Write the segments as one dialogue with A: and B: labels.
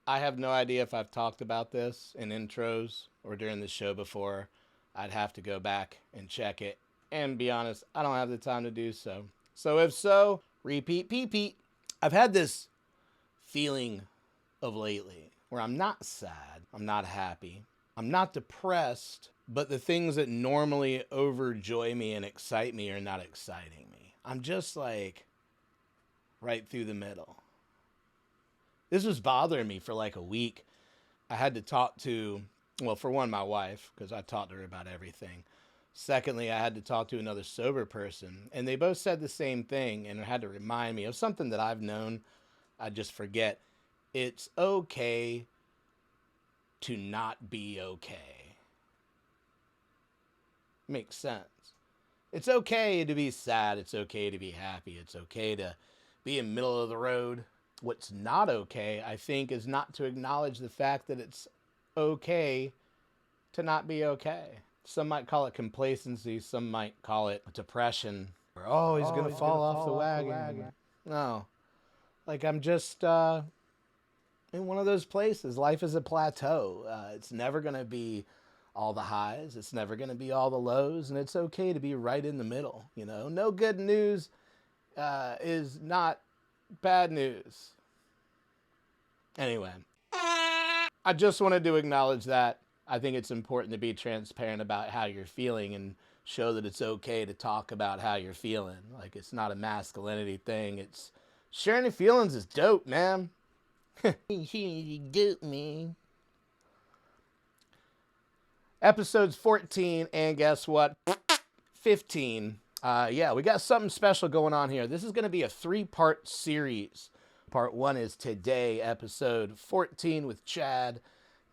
A: I have no idea if I've talked about this in intros or during the show before. I'd have to go back and check it. And be honest, I don't have the time to do so. So if so, repeat, peat. I've had this feeling of lately where I'm not sad, I'm not happy, I'm not depressed, but the things that normally overjoy me and excite me are not exciting me. I'm just like right through the middle. This was bothering me for like a week. I had to talk to, well, for one, my wife, because I talked to her about everything. Secondly, I had to talk to another sober person, and they both said the same thing and had to remind me of something that I've known. I just forget. It's okay to not be okay. Makes sense. It's okay to be sad. It's okay to be happy. It's okay to be in the middle of the road. What's not okay, I think, is not to acknowledge the fact that it's okay to not be okay. Some might call it complacency. Some might call it depression. Or, oh, he's going to fall off the wagon. No. Like, I'm just in one of those places. Life is a plateau. It's never going to be all the highs. It's never going to be all the lows. And it's okay to be right in the middle. You know, no good news is not bad news. Anyway, I just wanted to acknowledge that. I think it's important to be transparent about how you're feeling and show that it's okay to talk about how you're feeling. Like, it's not a masculinity thing. It's sharing your feelings is dope, man. Dope, man. Episodes 14, and guess what? 15. Yeah, we got something special going on here. This is going to be a 3-part series. Part 1 is today, episode 14 with Chad.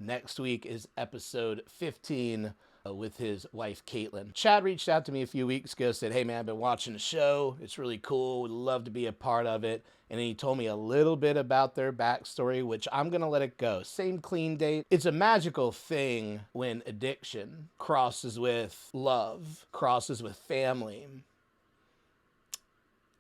A: Next week is episode 15 with his wife, Caitlin. Chad reached out to me a few weeks ago, said, hey man, I've been watching the show. It's really cool. Would love to be a part of it. And he told me a little bit about their backstory, which I'm going to let it go. Same clean date. It's a magical thing when addiction crosses with love, crosses with family.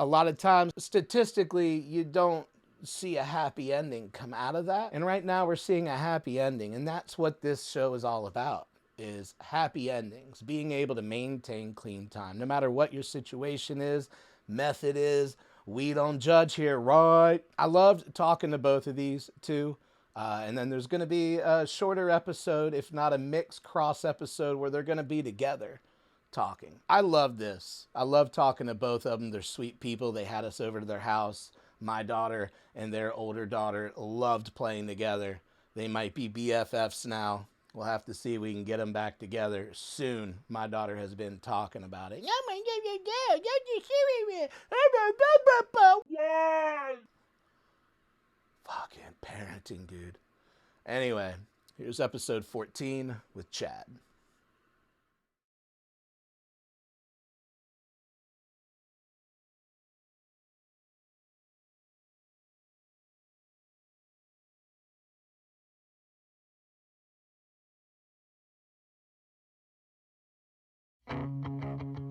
A: A lot of times, statistically, you don't see a happy ending come out of that. And right now we're seeing a happy ending. And that's what this show is all about, is happy endings, being able to maintain clean time. No matter what your situation is, method is, we don't judge here, right? I loved talking to both of these two. And then there's going to be a shorter episode, if not a mixed cross episode, where they're going to be together talking. I love this. I love talking to both of them. They're sweet people. They had us over to their house. My daughter and their older daughter loved playing together. They might be BFFs now. We'll have to see if we can get them back together soon. My daughter has been talking about it. Yeah. Fucking parenting, dude. Anyway, here's episode 14 with Chad.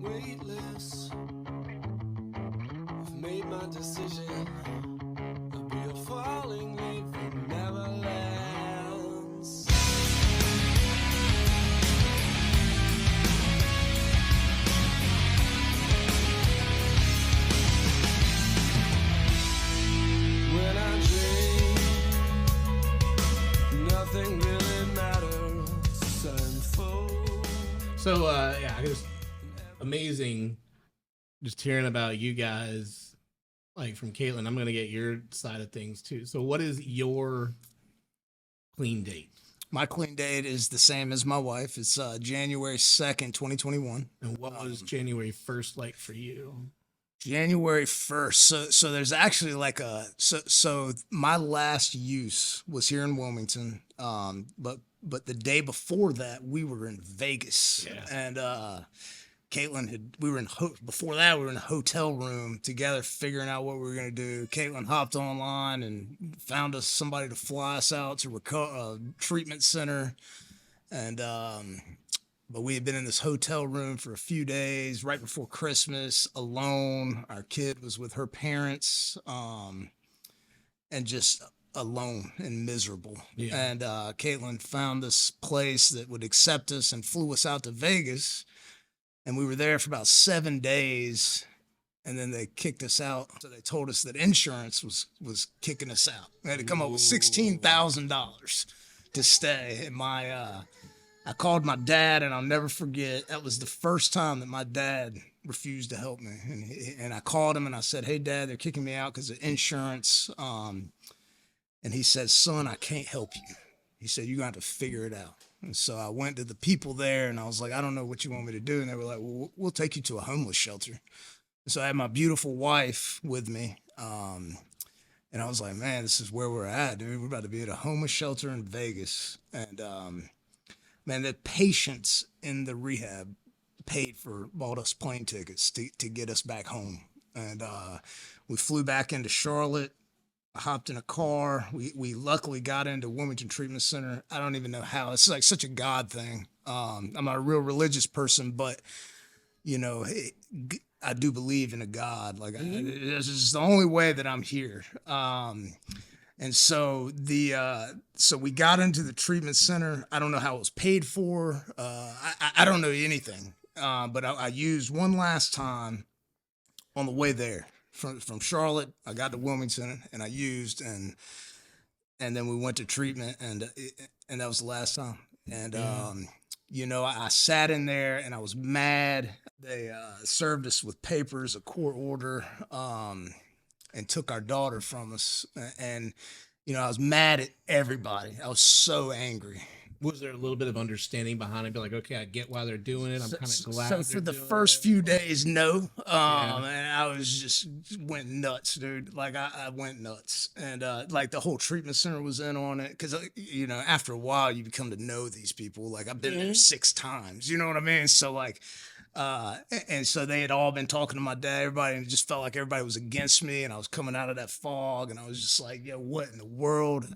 B: Weightless, I've made my decision. I'll be a falling leaf that never lands. When I dream, nothing really matters. I'm full.
A: So, yeah, I just amazing just hearing about you guys, like from Caitlin. I'm going to get your side of things too. So, what is your clean date?
C: My clean date is the same as my wife. It's January 2nd, 2021.
A: And what was January 1st like for you?
C: January 1st. So there's actually like so my last use was here in Wilmington. But the day before that we were in Vegas.
A: Yeah.
C: And Caitlin we were before that we were in a hotel room together figuring out what we were going to do. Caitlin hopped online and found us somebody to fly us out to a treatment center. And but we had been in this hotel room for a few days right before Christmas alone. Our kid was with her parents, and just alone and miserable.
A: Yeah.
C: And Caitlin found this place that would accept us and flew us out to Vegas. And we were there for about 7 days. And then they kicked us out. So they told us that insurance was kicking us out. We had to come up with $16,000 to stay. And I called my dad, and I'll never forget. That was the first time that my dad refused to help me. And I called him and I said, "Hey, Dad, they're kicking me out because of insurance." And he said, "Son, I can't help you." He said, "You're going to have to figure it out." And so I went to the people there, and I was like, "I don't know what you want me to do." And they were like, "Well, we'll take you to a homeless shelter." So I had my beautiful wife with me. And I was like, "Man, this is where we're at, dude. We're about to be at a homeless shelter in Vegas." And man, the patients in the rehab bought us plane tickets to get us back home. And we flew back into Charlotte. I hopped in a car. We luckily got into Wilmington Treatment Center. I don't even know how. It's like such a God thing. I'm not a real religious person, but you know, I do believe in a God. Like this is the only way that I'm here. And so so we got into the treatment center. I don't know how it was paid for. I don't know anything. But I used one last time on the way there from Charlotte. I got to Wilmington and I used and then we went to treatment and that was the last time. And you know, I sat in there and I was mad. They served us with papers, a court order, and took our daughter from us. And, you know, I was mad at everybody. I was so angry.
A: Was there a little bit of understanding behind it? Be like, okay, I get why they're doing it. I'm kind of glad.
C: So for the first few days, no. And I was just went nuts, dude. Like I went nuts. And like the whole treatment center was in on it. Cause you know, after a while you become to know these people. Like I've been there 6 times, you know what I mean? So like, and so they had all been talking to my dad, everybody, and it just felt like everybody was against me. And I was coming out of that fog and I was just like, yeah, what in the world?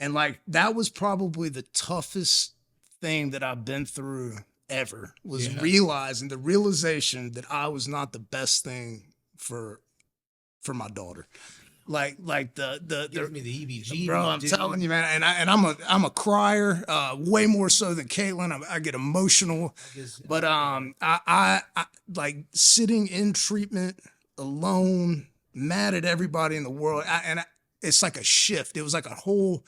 C: And like, that was probably the toughest thing that I've been through ever was realizing the realization that I was not the best thing for my daughter. Like the
A: gives me the EBG,
C: bro. I'm telling you, man. And I'm a crier, way more so than Caitlin. I get emotional, but I like sitting in treatment alone, mad at everybody in the world, it's like a shift. It was like a whole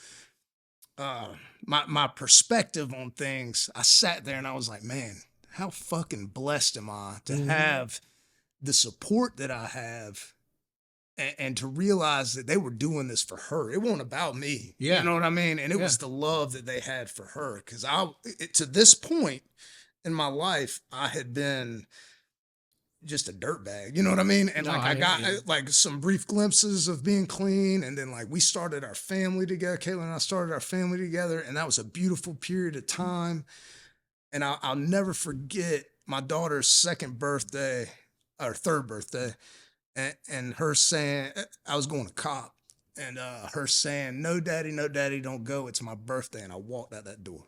C: my perspective on things. I sat there and I was like, man, how fucking blessed am I to have the support that I have and to realize that they were doing this for her. It wasn't about me.
A: Yeah.
C: You know what I mean? And it was the love that they had for her. Cause to this point in my life, I had been just a dirtbag, you know what I mean? And I got like some brief glimpses of being clean. And then like we started our family together. Caitlin and I started our family together. And that was a beautiful period of time. And I'll never forget my daughter's third birthday. And her saying, I was going to cop, and her saying, no, daddy, don't go. It's my birthday. And I walked out that door.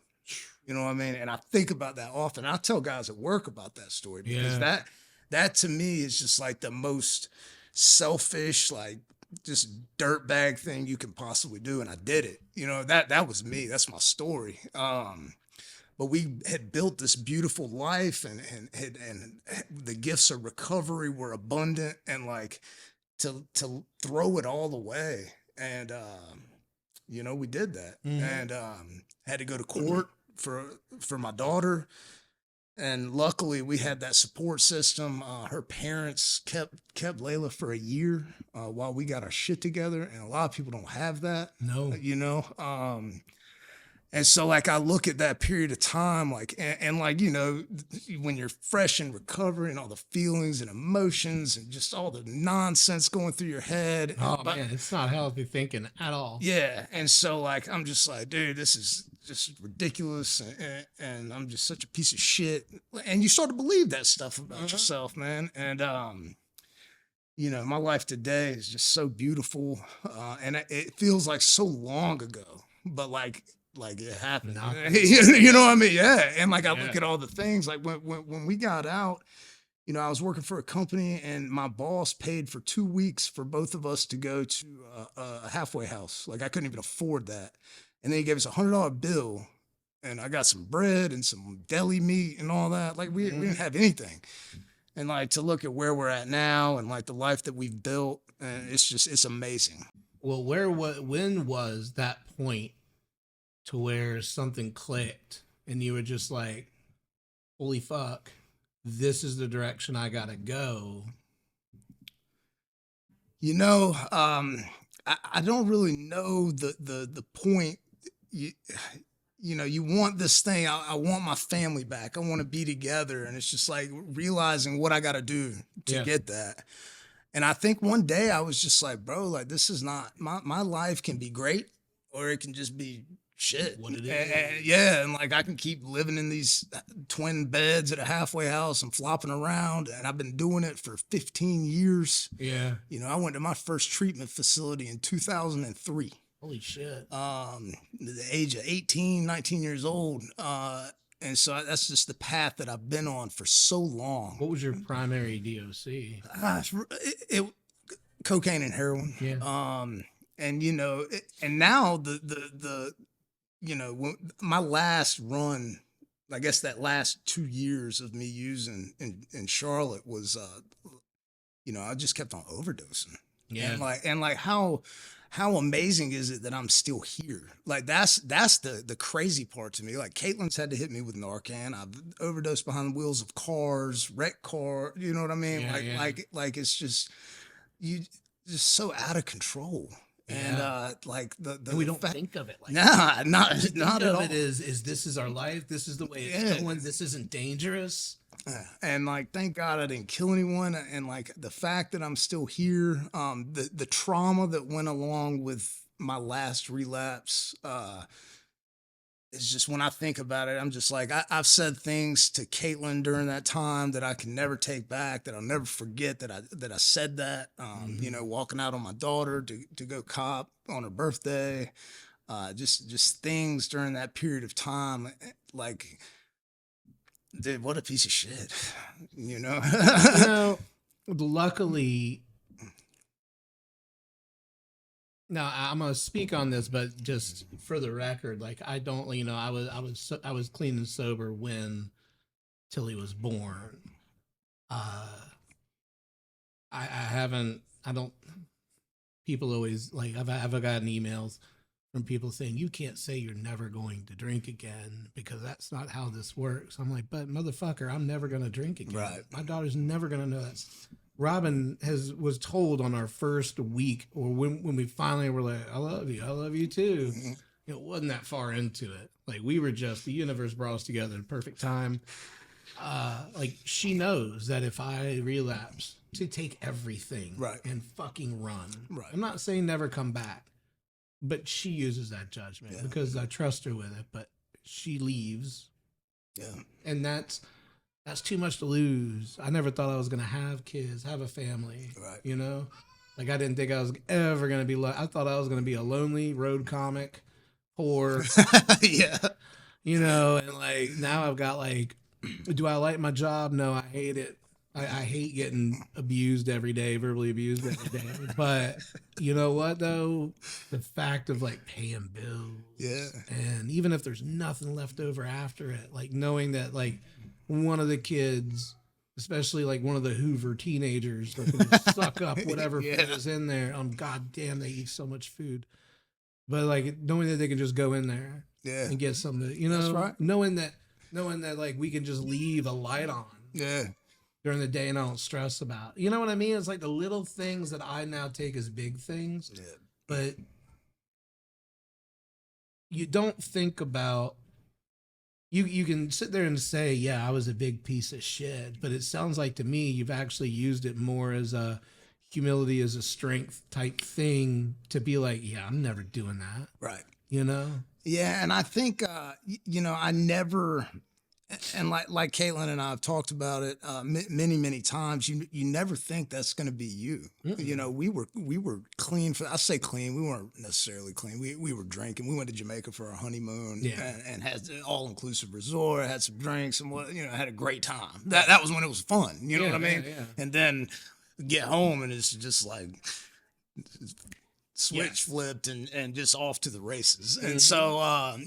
C: You know what I mean? And I think about that often. I tell guys at work about that story because that to me is just like the most selfish, like just dirtbag thing you can possibly do. And I did it. You know, that was me. That's my story. But we had built this beautiful life and the gifts of recovery were abundant, and like to throw it all away. And, you know, we did that and had to go to court for my daughter. And luckily we had that support system. Her parents kept Layla for a year while we got our shit together. And a lot of people don't have that.
A: No.
C: You know? And so like I look at that period of time, like, and like, you know, when you're fresh in recovery and all the feelings and emotions and just all the nonsense going through your head.
A: Oh man, it's not healthy thinking at all.
C: Yeah. And so like, I'm just like, dude, this is just ridiculous. And I'm just such a piece of shit. And you start to believe that stuff about yourself, man. And, you know, my life today is just so beautiful. And it feels like so long ago, but like it happened. You know what I mean? Yeah. And like I look at all the things like when we got out, You know, I was working for a company and my boss paid for 2 weeks for both of us to go to a halfway house. Like I couldn't even afford that. And then he gave us $100 bill and I got some bread and some deli meat and all that. Like we didn't have anything. And like to look at where we're at now and like the life that we've built, it's amazing.
A: Well, when was that point to where something clicked and you were just like, holy fuck, this is the direction I gotta go?
C: You know, I don't really know the point. You, you know, you want this thing. I want my family back. I want to be together, and it's just like realizing what I got to do to
A: Yeah.
C: get that. And I think one day I was just like, bro, like this is not my life can be great, or it can just be shit.
A: What it is.
C: Yeah, and like I can keep living in these twin beds at a halfway house and flopping around, and I've been doing it for 15 years.
A: Yeah.
C: You know, I went to my first treatment facility in 2003.
A: Holy shit.
C: The age of 18, 19 years old. And so that's just the path that I've been on for so long.
A: What was your primary DOC?
C: Cocaine and heroin.
A: Yeah.
C: And you know, and now you know, my last run, I guess that last 2 years of me using in Charlotte was, you know, I just kept on overdosing.
A: Yeah.
C: And like how amazing is it that I'm still here? Like that's the crazy part to me. Like Caitlin's had to hit me with Narcan. I've overdosed behind the wheels of cars, wrecked car. You know what I mean?
A: Yeah,
C: Like it's just you just so out of control.
A: Yeah.
C: And like
A: And we don't think of it like
C: nah, not
A: think
C: at
A: of
C: all.
A: it is this is our life. This is the way it's going. This isn't dangerous.
C: And like, thank God I didn't kill anyone. And like the fact that I'm still here, the trauma that went along with my last relapse, it's just when I think about it, I'm just like, I've said things to Caitlin during that time that I can never take back, that I'll never forget that I said that. You know, walking out on my daughter to go cop on her birthday, just things during that period of time, like. Dude, what a piece of shit, you know?
A: You know, luckily, now I'm gonna speak on this, but just for the record, like I don't, you know, I was clean and sober when Tilly was born. I haven't, I don't. People always like I've gotten emails from people saying you can't say you're never going to drink again because that's not how this works. I'm like, but motherfucker, I'm never gonna drink again.
C: Right.
A: My daughter's never gonna know that. Robin was told on our first week, or when we finally were like, I love you too.
C: Mhm.
A: It wasn't that far into it. Like we were just the universe brought us together at perfect time. Like she knows that if I relapse, to take everything
C: Right.
A: and fucking run.
C: Right.
A: I'm not saying never come back, but she uses that judgment because I trust her with it. But she leaves, and that's too much to lose. I never thought I was gonna have kids, have a family.
C: Right.
A: You know, like I didn't think I was ever gonna be. I thought I was gonna be a lonely road comic, poor.
C: Yeah.
A: You know, and like now I've got like, do I like my job? No, I hate it. I hate getting abused every day, verbally abused every day. But you know what though? The fact of like paying bills.
C: Yeah.
A: And even if there's nothing left over after it, like knowing that like one of the kids, especially like one of the Hoover teenagers that can just suck up whatever food is in there. God damn, they eat so much food. But like knowing that they can just go in there and get something, you know,
C: That's right.
A: knowing that like we can just leave a light on during the day and I don't stress about. You know what I mean? It's like the little things that I now take as big things.
C: Yeah.
A: But you don't think about you can sit there and say, yeah, I was a big piece of shit, but it sounds like to me you've actually used it more as a humility, as a strength type thing to be like, yeah, I'm never doing that.
C: Right.
A: You know?
C: Yeah, and I think you know, I never And like Caitlin and I have talked about it many times. You never think that's going to be you. You know, we were clean for. I say clean. We weren't necessarily clean. We were drinking. We went to Jamaica for our honeymoon and had an all inclusive resort. Had some drinks and had a great time. That was when it was fun. You know what I mean?
A: Yeah.
C: And then get home and it's just like switch flipped and just off to the races. And so,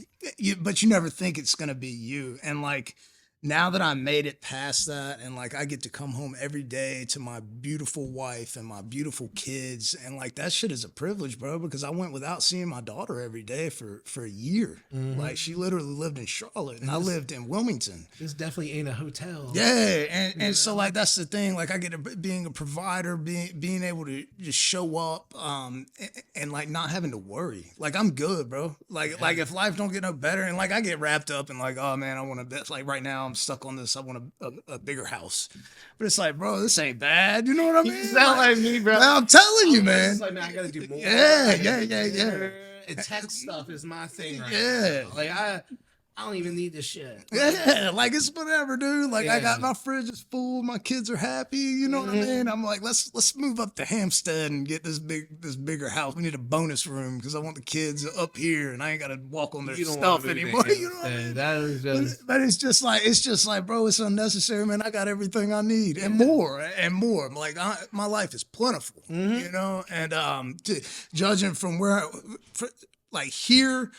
C: but you never think it's going to be you. And like, now that I made it past that and like I get to come home every day to my beautiful wife and my beautiful kids and like that shit is a privilege, bro, because I went without seeing my daughter every day for a year. Like she literally lived in Charlotte and I lived in Wilmington.
B: This definitely ain't a hotel.
C: Yeah, and so like that's the thing. Like I get being a provider, being able to just show up, and like not having to worry. Like I'm good, bro. Like if life don't get no better, and like I get wrapped up in like, oh man, I want to. Like right now, I'm stuck on this. I want a bigger house, but it's like, bro, this ain't bad. You know what I mean?
A: You sound like me, bro.
C: I'm telling you, man.
B: It's like, man, I gotta do more.
C: Yeah.
B: And tech stuff is my thing right
C: Yeah.
B: now. Like I don't even need this shit.
C: Yeah, like it's whatever, dude. Like I got my fridge is full, my kids are happy. You know what I mean? I'm like, let's move up to Hampstead and get this bigger house. We need a bonus room because I want the kids up here and I ain't got to walk on their stuff anymore. You know what I mean?
A: That is just.
C: But it's just like, bro, it's unnecessary, man. I got everything I need and more and more. Like my life is plentiful, you know. And judging from like here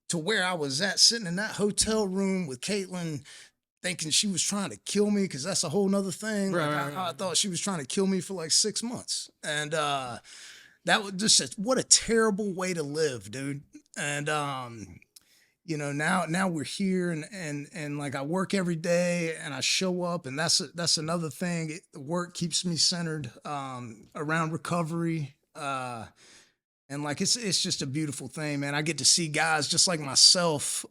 C: to where I was at, sitting in that hotel room with Caitlin, thinking she was trying to kill me, because that's a whole nother thing. I thought she was trying to kill me for like 6 months. And that was just what a terrible way to live, dude. And now we're here and like I work every day and I show up, and that's another thing. Work keeps me centered around recovery. And like it's just a beautiful thing, man. I get to see guys just like myself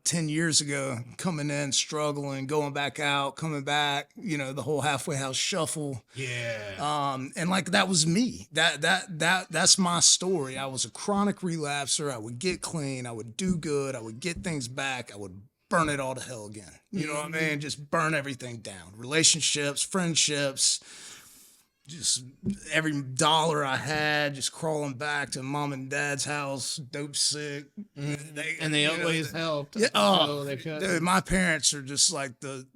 C: 10 years ago coming in, struggling, going back out, coming back, the whole halfway house shuffle.
B: Yeah.
C: And like that was me. That's my story. I was a chronic relapser. I would get clean, I would do good, I would get things back, I would burn it all to hell again. You know what I mean? Just burn everything down. Relationships, friendships, just every dollar I had, just crawling back to mom and dad's house, dope sick.
A: They always helped.
C: Yeah,
A: So they could.
C: dude, my parents are just like the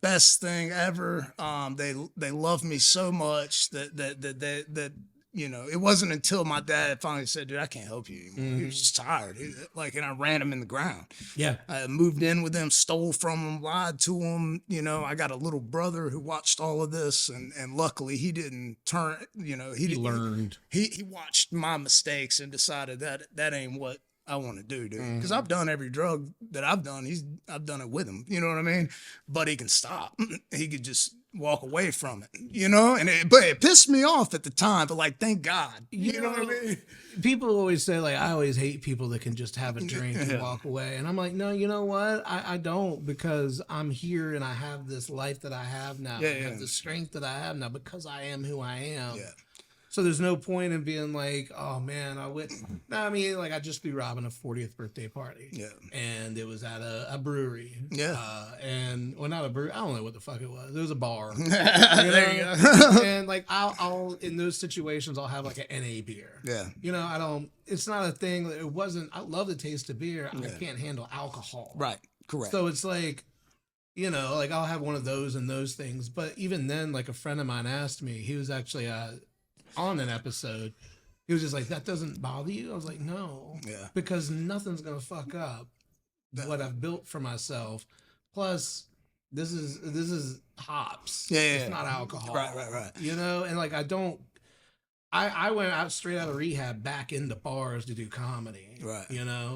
C: best thing ever. They love me so much that it wasn't until my dad finally said, dude, I can't help you anymore. He was just tired. And I ran him in the ground.
B: Yeah.
C: I moved in with them, stole from him, lied to him. I got a little brother who watched all of this, and luckily he didn't turn, he
A: learned.
C: He watched my mistakes and decided that ain't what I want to do, dude. Because I've done every drug that I've done. I've done it with him. You know what I mean? But he can stop. He could just walk away from it, but it pissed me off at the time. But like, thank God. You know what I mean?
B: People always say, like, I always hate people that can just have a drink and walk away. And I'm like, no, you know what? I don't, because I'm here and I have this life that I have now. I have the strength that I have now because I am who I am.
C: Yeah.
B: So there's no point in being like, oh man, I just be robbing a 40th birthday party.
C: Yeah.
B: And it was at a brewery.
C: Yeah.
B: Not a brewery. I don't know what the fuck it was. It was a bar.
C: There you go.
B: And like, I'll in those situations, I'll have like an NA beer.
C: Yeah.
B: It's not a thing. It wasn't, I love the taste of beer. I can't handle alcohol.
C: Right. Correct.
B: So it's like, like I'll have one of those and those things. But even then, like a friend of mine asked me, he was actually on an episode, he was just like, that doesn't bother you? I was like, no.
C: Yeah.
B: Because nothing's gonna fuck up what I've built for myself. Plus, this is hops.
C: Yeah.
B: It's not alcohol.
C: Right.
B: And like I went out straight out of rehab back into bars to do comedy.
C: Right.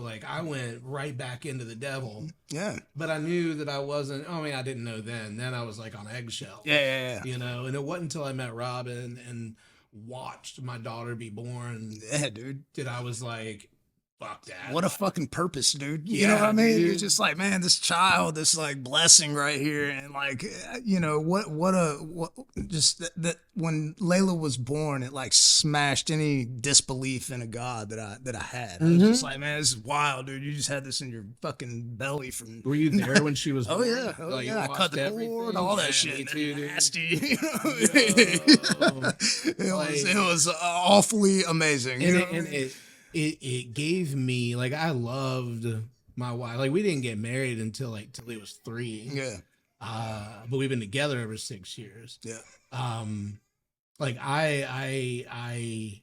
B: Like I went right back into the devil.
C: Yeah.
B: But I knew that I wasn't, I didn't know then. Then I was like on eggshells.
C: Yeah.
B: And it wasn't until I met Robin and watched my daughter be born
C: Yeah, dude.
B: that I was like, fuck that.
C: What a fucking purpose, dude. You know what I mean? Dude. You're just like, man, this child, this like blessing right here. And like, you know, just that when Layla was born, it like smashed any disbelief in a God that I had. I was just like, man, this is wild, dude. You just had this in your fucking belly from.
B: Were you there when she was born?
C: Oh yeah. I cut the cord, all that shit.
B: Too,
C: nasty. You know? It was awfully amazing.
B: And it gave me, like, I loved my wife. Like, we didn't get married until he was 3.
C: Yeah.
B: But we've been together over 6 years.
C: Yeah.
B: Like I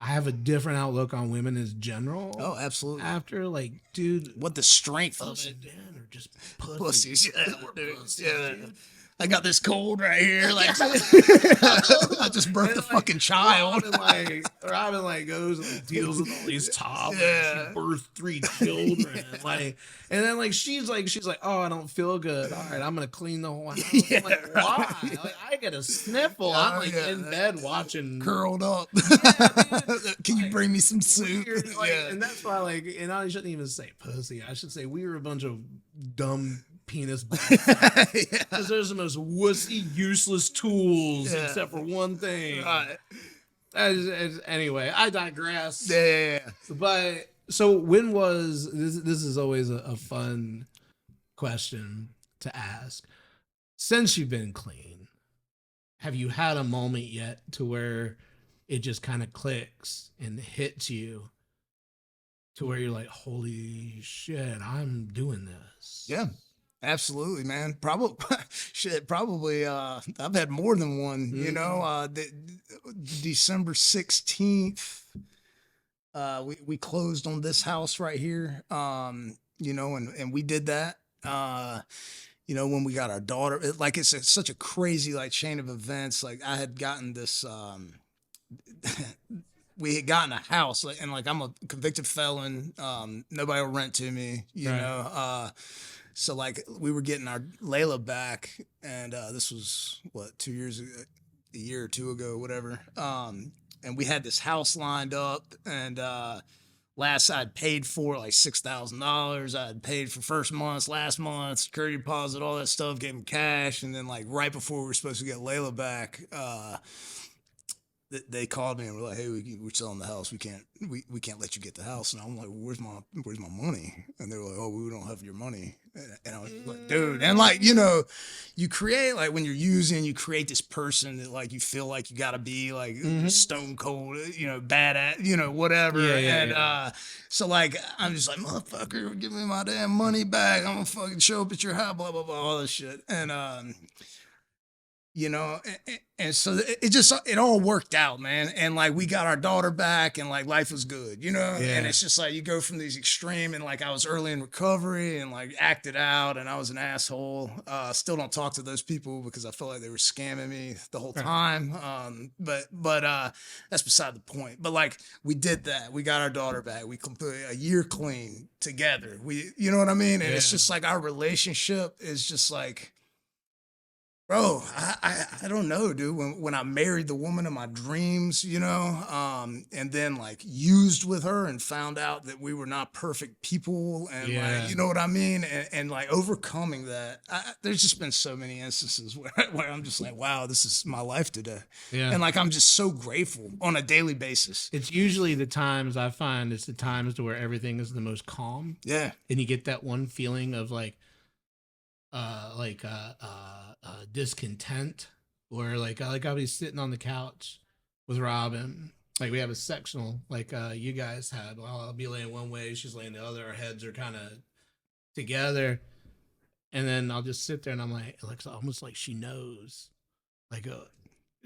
B: have a different outlook on women as general.
C: Oh, absolutely.
B: After, like, dude,
C: what the strength of it.
B: Or just
C: pussies. Yeah,
B: dude. Pussies,
C: yeah.
B: Dude.
C: I got this cold right here. Like, I just birthed a fucking child.
B: Robin goes and deals with all these toddlers. Yeah. She birthed 3 children. And then she's like, oh, I don't feel good. All right, I'm gonna clean the whole house. Yeah, I'm like, why? Like, I get a sniffle. I'm in bed watching,
C: curled up.
B: Yeah,
C: can you bring me some soup?
B: And that's why, and I shouldn't even say pussy. I should say we were a bunch of dumb penis because there's the most wussy, useless tools except for one thing. Right. Anyway, I digress.
C: Yeah.
B: But so when was this? This is always a fun question to ask. Since you've been clean, have you had a moment yet to where it just kind of clicks and hits you to where you're like, holy shit, I'm doing this?
C: Yeah. Absolutely, man. Probably. I've had more than one. You know, December 16th, we closed on this house right here. You know, and we did that. You know, when we got our daughter, it's such a crazy chain of events. Like, I had gotten this. We had gotten a house, and I'm a convicted felon. Nobody will rent to me. You know. So we were getting our Layla back, and this was 2 years ago, a year or two ago, whatever. And we had this house lined up, and last I'd paid for $6,000. I had paid for first month's, last month's, security deposit, all that stuff. Gave them cash, and then right before we were supposed to get Layla back, they called me and were like, "Hey, we're selling the house. We can't let you get the house." And I'm like, well, "Where's my money?" And they were like, "Oh, we don't have your money." And I was like, "Dude," and you know, you create when you're using, you create this person that you feel like you gotta be stone cold, you know, bad at, you know, whatever. So I'm just like, "Motherfucker, give me my damn money back. I'm gonna fucking show up at your house, blah blah blah, all this shit." And you know, and so it all worked out, man. And we got our daughter back, and life was good, you know. Yeah. And it's just you go from these extreme, and I was early in recovery, and acted out, and I was an asshole. Still don't talk to those people because I felt like they were scamming me the whole time. But that's beside the point. But we did that. We got our daughter back. We completed a year clean together. You know what I mean? And it's just our relationship is just bro, I don't know, dude. When I married the woman of my dreams, you know, and then used with her and found out that we were not perfect people, and you know what I mean, and overcoming that. There's just been so many instances where I'm just wow, this is my life today, and I'm just so grateful on a daily basis.
B: It's usually the times I find it's the times to where everything is the most calm, and you get that one feeling of discontent, or I'll be sitting on the couch with Robin, we have a sectional you guys had. Well, I'll be laying one way, she's laying the other, our heads are kind of together, and then I'll just sit there and I'm it's almost like she knows,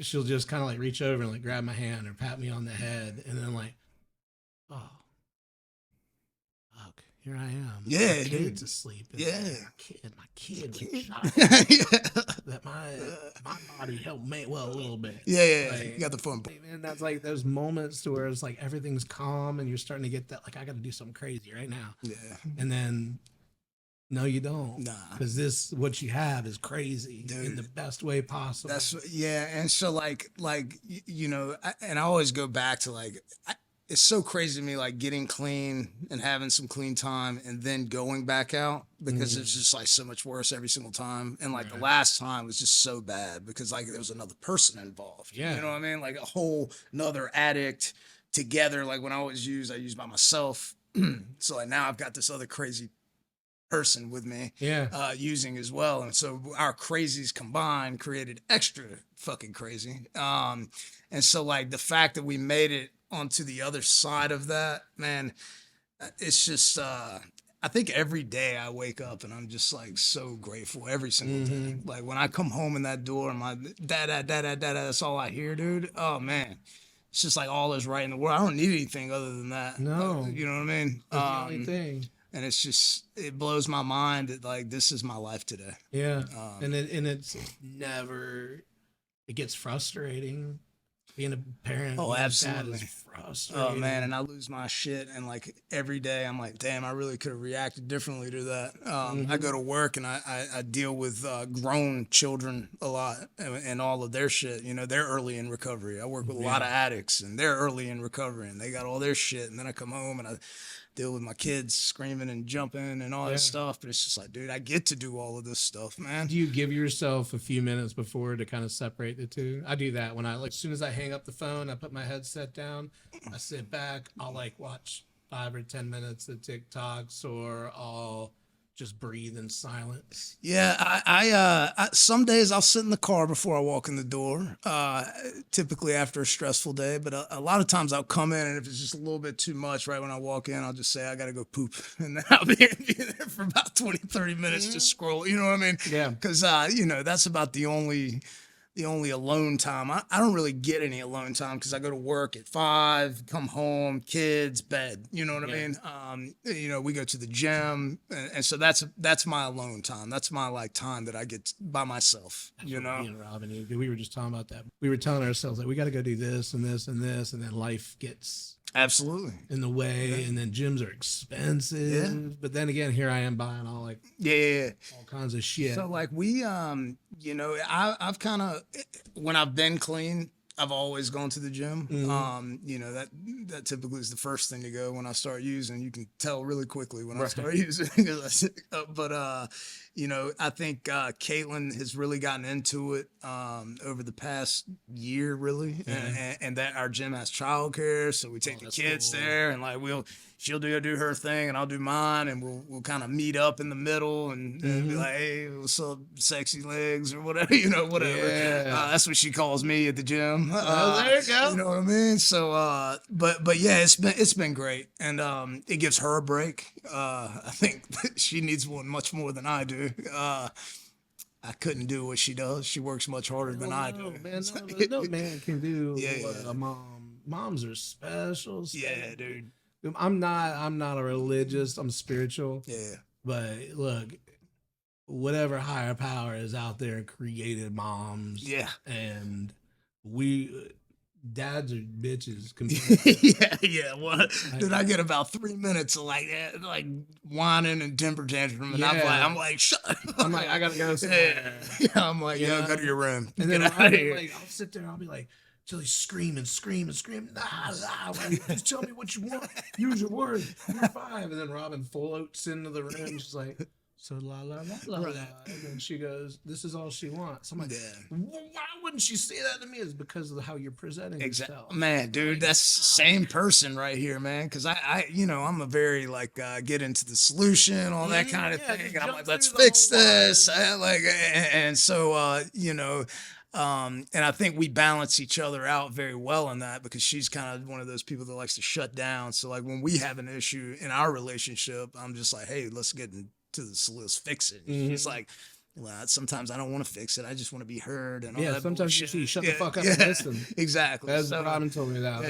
B: she'll just kind of reach over and grab my hand or pat me on the head, and then oh, fuck, here I am.
C: Yeah,
B: my kid's asleep. My kid was shot. That my body helped me a little bit.
C: Yeah. You got the fun.
B: And that's those moments to where it's everything's calm and you're starting to get that I got to do something crazy right now.
C: Yeah.
B: And then no, you don't.
C: Nah.
B: Because what you have is crazy, dude, in the best way possible.
C: And so you know, and I always go back to it's so crazy to me, like getting clean and having some clean time and then going back out because it's just like so much worse every single time. And like the last time was just so bad because like there was another person involved.
B: Yeah.
C: You know what I mean? Like a whole another addict together. Like when I used by myself. So like now I've got this other crazy person with me using as well. And so our crazies combined created extra fucking crazy. And so like the fact that we made it onto the other side of that, man, it's just I think every day I wake up and I'm just like so grateful every single day. Like when I come home in that door and my dad, that's all I hear, dude. Oh man. It's just like all is right in the world. I don't need anything other than that.
B: No.
C: You know what I mean?
B: That's the only thing.
C: And it's just, it blows my mind that like, this is my life today.
B: Yeah. And it's never, it gets frustrating. Being a parent.
C: Oh, absolutely.
B: Is frustrating.
C: Oh man. And I lose my shit. And like every day I'm like, damn, I really could have reacted differently to that. I go to work and I deal with grown children a lot and all of their shit. You know, they're early in recovery. I work with a lot of addicts and they're early in recovery and they got all their shit. And then I come home and I deal with my kids screaming and jumping and all that stuff. But it's just like, dude, I get to do all of this stuff, man.
B: Do you give yourself a few minutes before to kind of separate the two? I do that when as soon as I hang up the phone, I put my headset down, I sit back, I'll like watch 5 or 10 minutes of TikToks or I'll just breathe in silence.
C: Yeah, I some days I'll sit in the car before I walk in the door, typically after a stressful day. But a lot of times I'll come in, and if it's just a little bit too much right when I walk in, I'll just say, I got to go poop. And then I'll be there for about 20, 30 minutes to scroll. You know what I mean?
B: Yeah.
C: Because, you know, that's about the only alone time. I don't really get any alone time because I go to work at 5, come home, kids, bed. You know what I mean? You know, we go to the gym, and so that's my alone time. That's my like time that I get by myself. You know,
B: me and Robin, we were just talking about that. We were telling ourselves that we got to go do this and this and this, and then life gets
C: absolutely
B: in the way, and then gyms are expensive. Yeah. But then again, here I am buying all like all kinds of shit.
C: So like we you know, I've kind of when I've been clean, I've always gone to the gym. You know, that typically is the first thing to go when I start using. You can tell really quickly when I start using. But you know, I think Caitlin has really gotten into it over the past year, really, and that our gym has childcare, so we take the kids there, and like she'll do her thing, and I'll do mine, and we'll kind of meet up in the middle, and be like, hey, what's up, sexy legs, or whatever, you know, whatever. Yeah. That's what she calls me at the gym.
B: There you go.
C: You know what I mean? So, but yeah, it's been great, and it gives her a break. I think she needs one much more than I do. I couldn't do what she does. She works much harder than I do.
B: Man, no man can do what a mom. Moms are special.
C: Yeah, dude.
B: I'm not a religious. I'm spiritual.
C: Yeah.
B: But look, whatever higher power is out there created moms.
C: Yeah.
B: And dads are bitches.
C: Yeah. Well, dude, I get about 3 minutes of like whining and temper tantrum, and I'm like, shut up.
B: I'm like, I gotta go.
C: Yeah. I'm like, go to your room.
B: And then I'll sit there and I'll be like, Chili scream. Nah, just tell me what you want. Use your word. You're 5. And then Robin floats into the room. She's like, so la. And then she goes, this is all she wants. I'm like, why wouldn't she say that to me? It's because of how you're presenting yourself.
C: Man, dude, that's the same person right here, man. Because I you know, I'm a very like get into the solution, all that kind of thing. And I'm like, let's fix this. And so you know. And I think we balance each other out very well in that because she's kind of one of those people that likes to shut down. So like when we have an issue in our relationship, I'm just like, hey, let's get into this, let's fix it. She's like, well, sometimes I don't want to fix it. I just want to be heard. And all that
B: sometimes
C: bullshit.
B: you shut the fuck up and listen.
C: Exactly.
B: As Robin told me that. I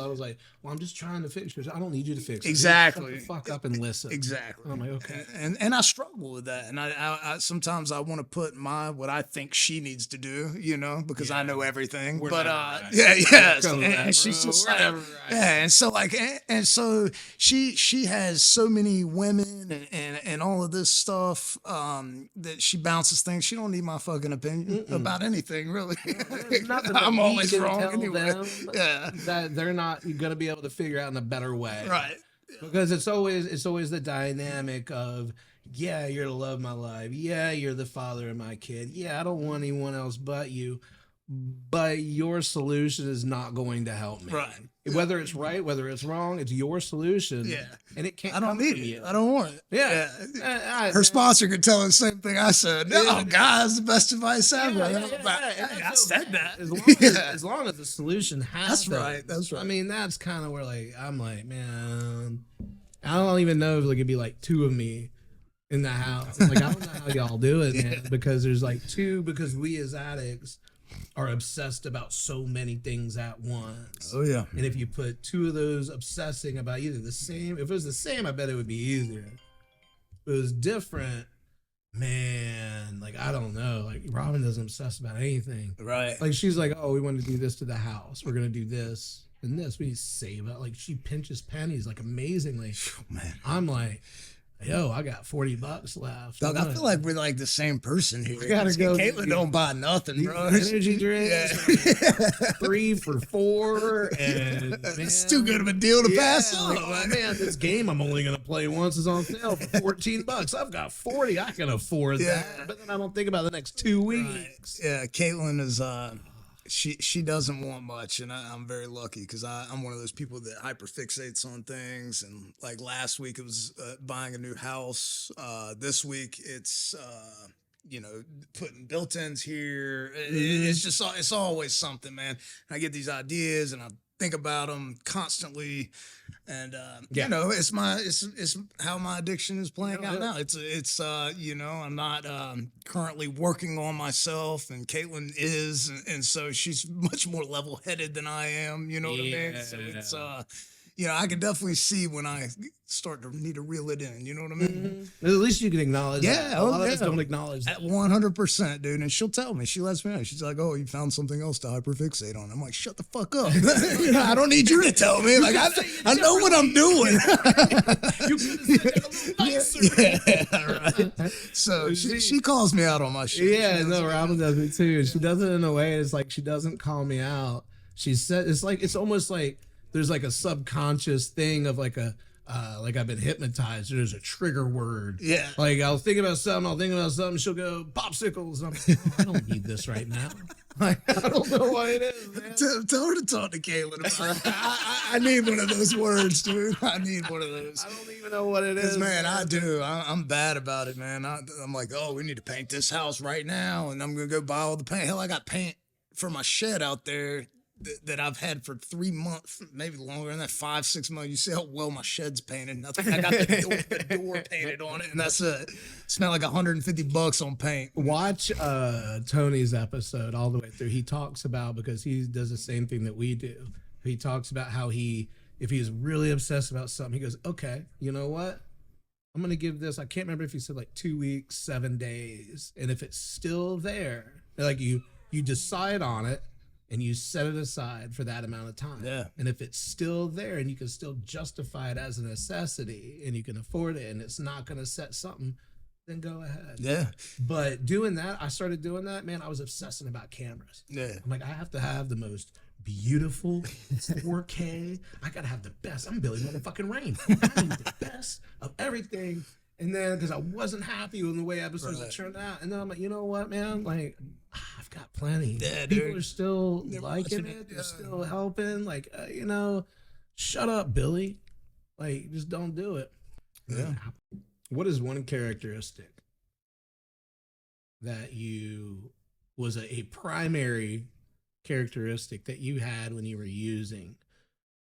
B: was like, well, I'm just trying to fix it. I don't need you to fix it.
C: Exactly.
B: Shut the fuck up and listen.
C: Exactly.
B: And I'm like, okay.
C: And I struggle with that. And I sometimes I want to put what I think she needs to do, you know, because I know everything. And she's just like, and so like, and so she has so many women and all of this stuff that she bounces things. She don't need my fucking opinion about anything, really.
B: I'm
C: always wrong anyway.
B: That they're not going to be able to figure out in a better way,
C: right?
B: Because it's always the dynamic of, yeah, you're the love of my life. Yeah, you're the father of my kid. Yeah, I don't want anyone else but you. But your solution is not going to help me.
C: Right.
B: Whether it's right, whether it's wrong, it's your solution.
C: Yeah.
B: And it can't.
C: I don't need it.
B: you.
C: I don't want it.
B: Yeah.
C: Her sponsor could tell her the same thing I said. No, guys, the best advice ever.
B: I
C: said that.
B: As long as the solution has.
C: That's right. That's right.
B: I mean, that's kind of where I'm like, man, I don't even know if there could be like two of me in the house. Like, I don't know how y'all do it, man, because there's like two, because we as addicts are obsessed about so many things at once.
C: Oh, yeah.
B: And if you put two of those obsessing about either the same, if it was the same, I bet it would be easier. If it was different, man, like, I don't know. Like, Robin doesn't obsess about anything.
C: Right.
B: Like, she's like, oh, we want to do this to the house. We're going to do this and this. We need to save it. Like, she pinches pennies, like, amazingly.
C: Man.
B: I'm like, yo, I got $40 left.
C: Dog, I feel like we're like the same person here.
B: I gotta go.
C: Caitlin don't buy nothing, bro.
B: Energy drinks, 3 for $4, and man,
C: it's too good of a deal to pass up.
B: Like, man, this game I'm only gonna play once is on sale for $14. I've got 40. I can afford that. But then I don't think about the next 2 weeks.
C: Right. Yeah, Caitlin is she doesn't want much, and I'm very lucky because I'm one of those people that hyperfixates on things. And like last week, it was buying a new house. This week, it's putting built-ins here. It's always something, man. I get these ideas, and I think about them constantly, and it's how my addiction is playing out now. It's I'm not currently working on myself, and Caitlin is, and so she's much more level-headed than I am. You know what I mean? So it's I can definitely see when I start to need to reel it in. You know what I mean?
B: At least you can acknowledge.
C: Yeah,
B: a lot of us don't acknowledge that.
C: 100%, dude. And she'll tell me. She lets me know. She's like, "Oh, you found something else to hyperfixate on." I'm like, "Shut the fuck up! I don't need you to tell me. Like, I know what I'm doing."
B: You could have said it a little nicer.
C: Right. So she calls me out on my shit.
B: Yeah, no, Robin does me too. She does it in a way. It's like she doesn't call me out. She said it's almost like there's like a subconscious thing of like I've been hypnotized. There's a trigger word.
C: Yeah.
B: Like I'll think about something. She'll go popsicles. And I'm like, I don't need this right now. Like, I don't know what it is, man.
C: Tell her to talk to Caitlin. I need one of those words, dude. I need one of those.
B: I don't even know what it is.
C: Man, I do. I'm bad about it, man. I'm like, oh, we need to paint this house right now, and I'm gonna go buy all the paint. Hell, I got paint for my shed out there that I've had for 3 months, maybe longer than that, 5-6 months. You see how well my shed's painted. I got the door painted on it, and that's it. Spent like $150 on paint.
B: Watch Tony's episode all the way through. He talks about, because he does the same thing that we do. He talks about how if he's really obsessed about something, he goes, okay, you know what? I'm going to give this, I can't remember if he said like 2 weeks, 7 days. And if it's still there, like you decide on it, and you set it aside for that amount of time.
C: Yeah.
B: And if it's still there and you can still justify it as a necessity and you can afford it and it's not going to set something, then go ahead.
C: Yeah.
B: But doing that, I started doing that, man, I was obsessing about cameras.
C: Yeah.
B: I'm like, I have to have the most beautiful 4K. I got to have the best. I'm Billy motherfucking Rain. I need the best of everything. And then, because I wasn't happy with the way episodes turned out, and then I'm like, you know what, man? Like, I've got plenty.
C: Yeah,
B: people
C: dude.
B: are still liking it. They're still helping. Like, shut up, Billy. Like, just don't do it.
C: Yeah.
B: What is one characteristic that was a primary characteristic that you had when you were using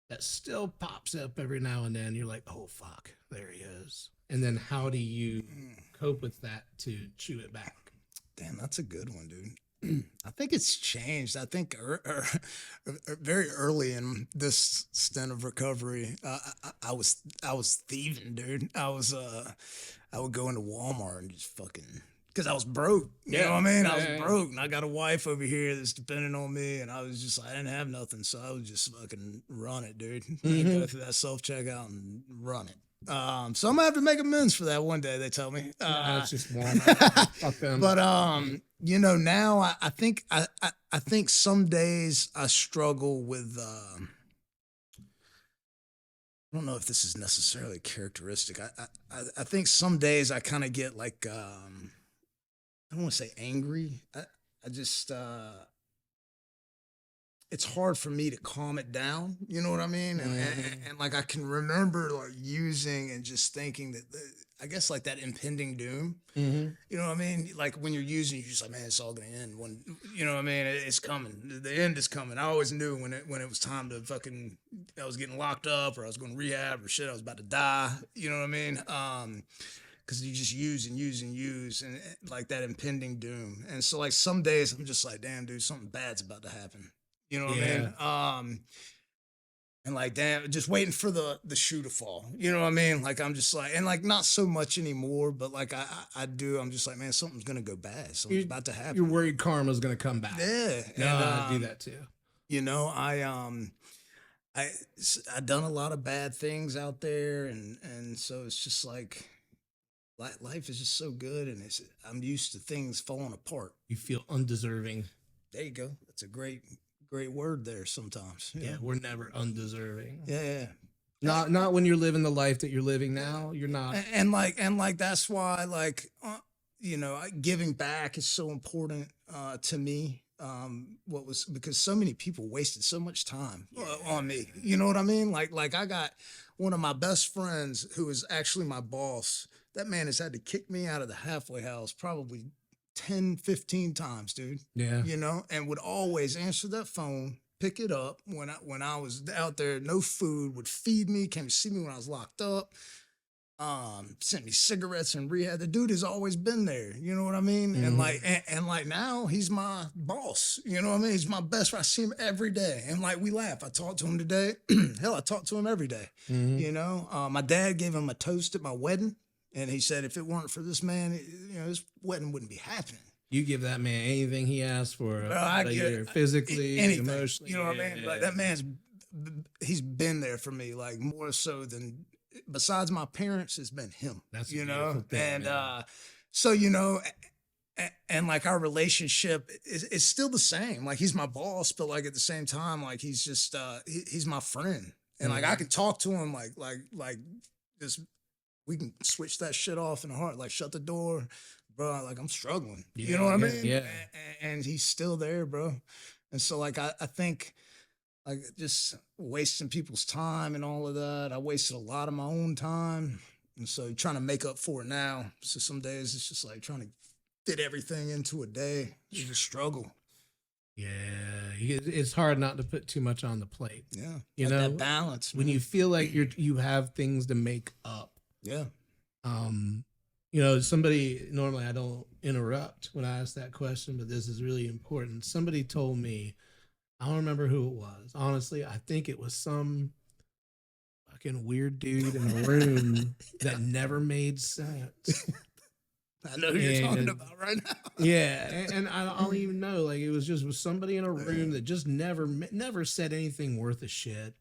B: that still pops up every now and then? You're like, oh, fuck, there he is. And then how do you cope with that to chew it back?
C: Damn, that's a good one, dude. I think it's changed. I think very early in this stint of recovery, I was thieving, dude. I would go into Walmart and just fucking, because I was broke. You know what I mean? I was broke, and I got a wife over here that's depending on me, and I didn't have nothing, so I would just fucking run it, dude. Go through that self-checkout and run it. So I'm gonna have to make amends for that one day. They tell me.
B: It's just one. Fuck them.
C: But you know, now I think I think some days I struggle with. I don't know if this is necessarily a characteristic. I think some days I kind of get like I don't want to say angry. I just it's hard for me to calm it down. You know what I mean? And like I can remember like using and just thinking that I guess like that impending doom.
B: Mm-hmm.
C: You know what I mean? Like when you're using, you're just like, man, it's all gonna end. When you know what I mean? It's coming. The end is coming. I always knew when it was time to fucking. I was getting locked up, or I was going to rehab, or shit. I was about to die. You know what I mean? Because you just use and use and use, and like that impending doom. And so like some days I'm just like, damn, dude, something bad's about to happen. You know what I mean? And like, damn, just waiting for the shoe to fall. You know what I mean? Like, I'm just like, and like, not so much anymore, but like, I do. I'm just like, man, something's gonna go bad. Something's about to happen.
B: You're worried karma's gonna come back.
C: Yeah.
B: No,
C: and,
B: I do that too.
C: You know, I done a lot of bad things out there, and so it's just like, life is just so good, and I'm used to things falling apart.
B: You feel undeserving.
C: There you go. That's a great word there sometimes.
B: Yeah, we're never undeserving.
C: Yeah.
B: Not when you're living the life that you're living now. You're not.
C: And like that's why like you know, giving back is so important to me. Because so many people wasted so much time on me. You know what I mean? Like I got one of my best friends who is actually my boss. That man has had to kick me out of the halfway house probably 10, 15 times, dude.
B: Yeah.
C: You know, and would always answer that phone, pick it up when I was out there, no food, would feed me, came to see me when I was locked up, sent me cigarettes and rehab. The dude has always been there. You know what I mean?
B: Mm-hmm.
C: And like now he's my boss. You know what I mean? He's my best friend. I see him every day. And like we laugh. I talk to him today. Hell, I talk to him every day.
B: Mm-hmm.
C: You know, my dad gave him a toast at my wedding. And he said, if it weren't for this man, you know, this wedding wouldn't be happening.
B: You give that man anything he asks for, physically,
C: anything,
B: emotionally.
C: You know what I mean? Like that man's, he's been there for me, like more so than, besides my parents, it's been him.
B: That's
C: you know,
B: thing,
C: and so you know, and like our relationship is still the same. Like he's my boss, but like at the same time, like he's just he's my friend, and like I can talk to him, like just. We can switch that shit off in a heart. Like, shut the door, bro. Like, I'm struggling.
B: Yeah,
C: you know what I mean?
B: Yeah.
C: And he's still there, bro. And so, like, I think, like, just wasting people's time and all of that. I wasted a lot of my own time. And so, trying to make up for it now. So, some days it's just like trying to fit everything into a day. It's a struggle.
B: Yeah, it's hard not to put too much on the plate.
C: Yeah.
B: You
C: like
B: know,
C: that balance.
B: When you feel like you have things to make up.
C: Yeah.
B: You know, somebody, normally I don't interrupt when I ask that question, but this is really important. Somebody told me, I don't remember who it was. Honestly, I think it was some fucking weird dude in a room that never made sense.
C: I know who you're talking about right now.
B: Yeah, and I don't even know. Like it was just somebody in a room that just never said anything worth a shit.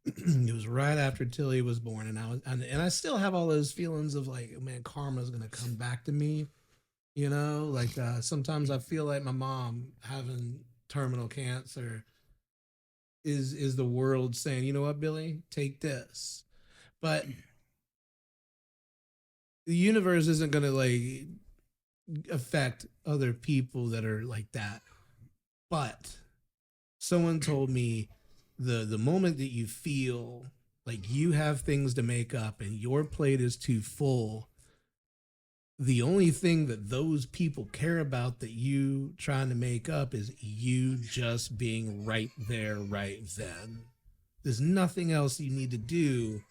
B: It was right after Tilly was born, and I still have all those feelings of like, man, karma's gonna come back to me. You know, like sometimes I feel like my mom having terminal cancer is the world saying, you know what, Billy, take this. But the universe isn't gonna like affect other people that are like that. But someone told me the moment that you feel like you have things to make up and your plate is too full, the only thing that those people care about that you trying to make up is you just being right there right then. There's nothing else you need to do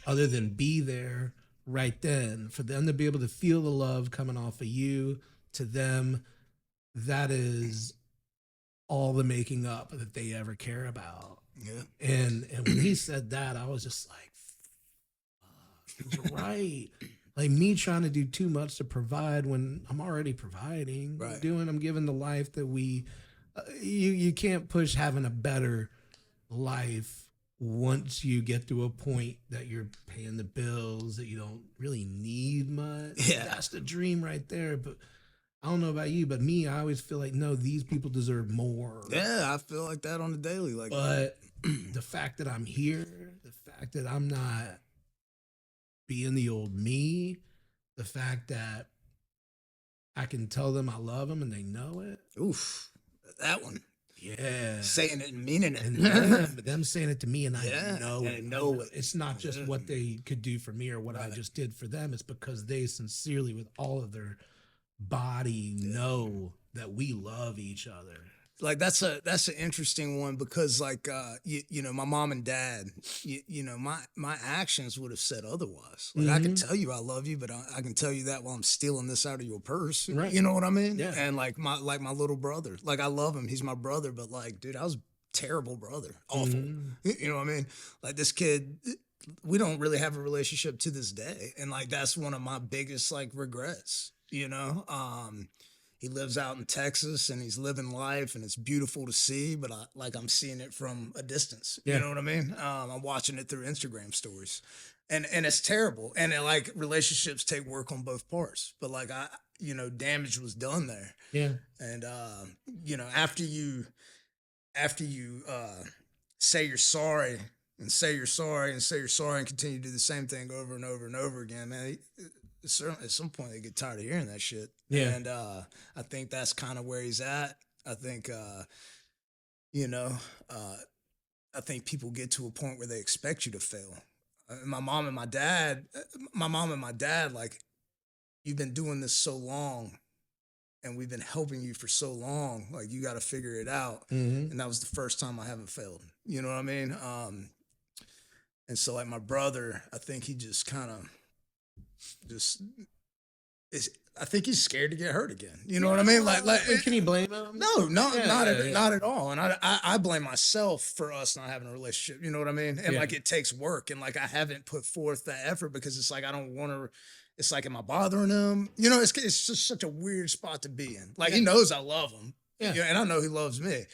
B: other than be there right then for them to be able to feel the love coming off of you to them. That is all the making up that they ever care about.
C: Yeah.
B: And when he said that, I was just like, fuck, he's right. Like me trying to do too much to provide when I'm already providing.
C: Right.
B: I'm giving the life that we, you can't push having a better life once you get to a point that you're paying the bills, that you don't really need much, that's the dream right there. But I don't know about you, but me, I always feel like, no, these people deserve more.
C: Yeah, I feel like that on the daily. Like,
B: but the fact that I'm here, the fact that I'm not being the old me, the fact that I can tell them I love them and they know it.
C: Oof, that one.
B: Yeah.
C: Saying it and meaning it.
B: And them saying it to me and I know it.
C: Know it.
B: It's not just what they could do for me or what I just did for them. It's because they sincerely, with all of their body, know that we love each other.
C: Like that's an interesting one because like you know, my mom and dad, you know, my actions would have said otherwise. Like I can tell you I love you, but I can tell you that while I'm stealing this out of your purse.
B: Right.
C: You know what I mean?
B: Yeah.
C: And like my little brother, like I love him, he's my brother, but like, dude, I was a terrible brother, awful. You know what I mean? Like this kid, we don't really have a relationship to this day, and like that's one of my biggest like regrets. You know. He lives out in Texas and he's living life and it's beautiful to see, but I'm seeing it from a distance. Yeah. You know what I mean? I'm watching it through Instagram stories and it's terrible. And like relationships take work on both parts, but like you know, damage was done there.
B: Yeah.
C: And, you know, after you say you're sorry and say you're sorry and say you're sorry and continue to do the same thing over and over and over again, man, certainly at some point they get tired of hearing that shit.
B: Yeah.
C: And I think that's kind of where he's at. I think you know, I think people get to a point where they expect you to fail. My mom and my dad, like, you've been doing this so long and we've been helping you for so long, like you got to figure it out. And that was the first time I haven't failed. You know what I mean? And so like my brother, I think he just kind of I think he's scared to get hurt again. You know what I mean? Like
B: can you blame him?
C: No, not at all. And I blame myself for us not having a relationship. You know what I mean? And like it takes work, and like I haven't put forth that effort because it's like I don't want to. It's like, am I bothering him? You know, it's just such a weird spot to be in. Like he knows I love him, and I know he loves me.